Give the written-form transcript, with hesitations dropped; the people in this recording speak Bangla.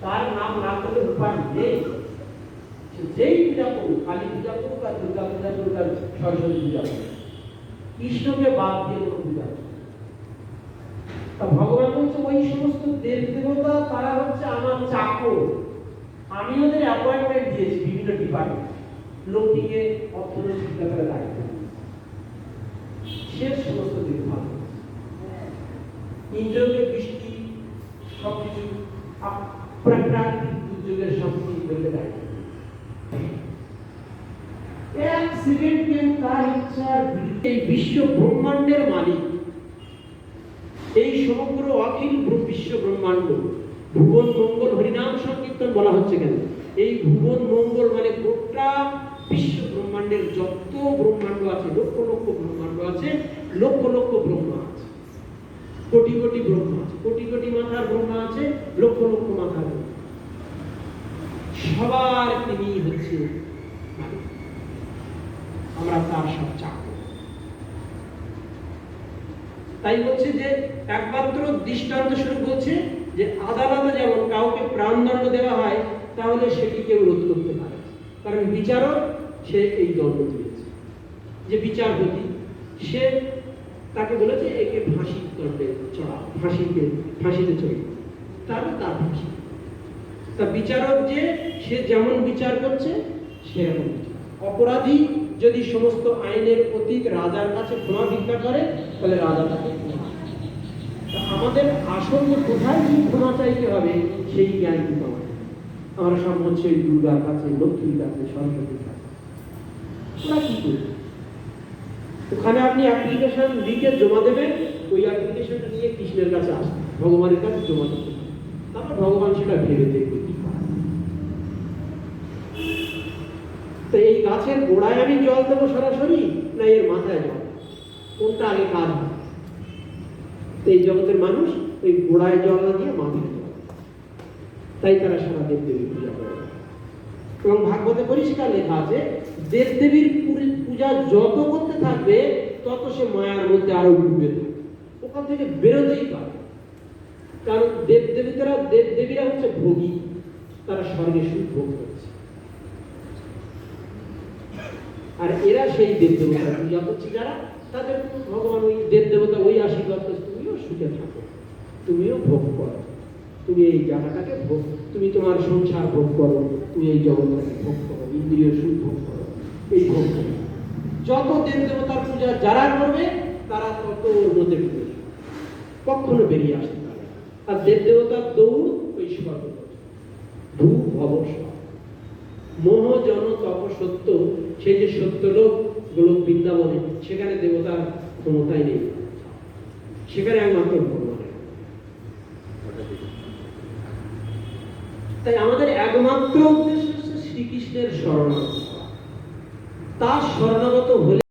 তার নাম না করলে উপায় নেই। যেই পূজা করুক, কালী পূজা করুক আর দুর্গা পূজা করুক আর সরস্বতী পূজা করুক, কৃষ্ণকে বাদ দিয়ে কোনো পূজা করুক। তা ভগবান বলছে ওই সমস্ত দেব দেবতা তারা হচ্ছে আমার চাকর, আমি ওদের অ্যাপয়েন্টমেন্ট দিয়েছি বিভিন্ন ডিপার্টমেন্ট, লোকটিকে অর্থনৈতিক ব্যাপারে দায়িত্ব, সে সমস্ত দেখভাল। ইন্দ্রকে বৃষ্টি সবকিছু প্রাকৃতিক দুর্যোগের সবকিছু বলে দায়িত্ব। এক সেকেন্ডে তার ইচ্ছার এই বিশ্ব ব্রহ্মাণ্ডের মালিক, এই সমগ্র অখিল বিশ্ব ব্রহ্মাণ্ড, ভুবন মঙ্গল হরিনাম সংকীর্তন বলা হচ্ছে কেন? এই ভুবন মঙ্গল মানে গোটা বিশ্ব ব্রহ্মাণ্ডের যত ব্রহ্মাণ্ড আছে, লক্ষ লক্ষ ব্রহ্মাণ্ড আছে, লক্ষ লক্ষ ব্রহ্মা আছে, কোটি কোটি ব্রহ্মা আছে, কোটি কোটি মাথার ব্রহ্মা আছে, লক্ষ লক্ষ মাথার ব্রহ্মা, সবার তিনি হচ্ছে আমরা তার সব চাকর। তাই বলছে যে একমাত্র দৃষ্টান্ত স্বরূপ বলছে যে আদালতে যেমন কাউকে প্রাণদণ্ড দেওয়া হয়, তাহলে সেটি কেউ রোধ করতে পারে, কারণ বিচারক সে এই দণ্ড দিয়েছে। যে বিচারপতি সে তাকে বলেছে একে ফাঁসির দণ্ডে চড়া, ফাঁসিতে চড়ি, তাহলে তার ফাঁসি। তা বিচারক যে সে যেমন বিচার করছে সেরকম বিচার। অপরাধী যদি সমস্ত আইনের অতীত রাজার কাছে ক্ষমা ভিক্ষা করে, তাহলে রাজা তাকে আমাদের আসল কোথায় কি ক্ষমা চাইতে হবে সেই জ্ঞান কিন্তু আমরা সব হচ্ছে দুর্গার কাছে, লক্ষ্মীর কাছে, সরস্বতীর কাছে। ওরা কি করবে? ওখানে আপনি অ্যাপ্লিকেশন লিখে জমা দেবেন, ওই অ্যাপ্লিকেশনটা নিয়ে কৃষ্ণের কাছে আসবে, ভগবানের কাছে জমা দেবে, তারপর ভগবান সেটা ভেবে দেখবে কি করে। তো এই গাছের গোড়ায় আমি জল দেবো সরাসরি, না এর মাথায় জল, কোনটা আগে কাজ হবে? এই জগতের মানুষ ওই গোড়ায় জল না দিয়ে মাথায় জল, তাই তারা সারা দেব দেবীর পূজা করে। এবং ভাগবতে পরিষ্কার লেখা আছে, দেব দেবীর পূজা যত করতে থাকবে তত সে মায়ার মধ্যে আরো ডুবে থাকবে, ওখান থেকে বেরোতেই পারে। কারণ দেব দেবীরা হচ্ছে ভোগী, তারা স্বর্গে সুখ ভোগ করছে, আর এরা সেই দেব দেবতার পূজা করছে যারা, তাদের ভগবান ওই দেব দেবতা ওই আশীর্বাদ করছে, তুমিও সুখে থাকো, তুমিও ভোগ করো, তুমি এই জায়গাটাকে ভোগ, তুমি তোমার সংসার ভোগ করো, তুমি এই জগৎটাকে ভোগ করো, ইন্দ্রিয় সুখ ভোগ করো, এই ভোগ করো। যত দেব দেবতার পূজা যারা করবে তারা তত ওর মধ্যে ঢুকে যাবে, কখনো বেরিয়ে আসতে পারে। আর দেব দেবতার দৌড় ওই স্বর্গ, ভূ ভব মোহ জন তপ সত্য, সেই যে সত্য লোক গোলক বৃন্দাবনে, সেখানে দেবতার ক্ষমতাই নেই, সেখানে একমাত্র ভগবানের। তাই আমাদের একমাত্র উদ্দেশ্য হচ্ছে শ্রীকৃষ্ণের শরণাগত, তার শরণাগত হলে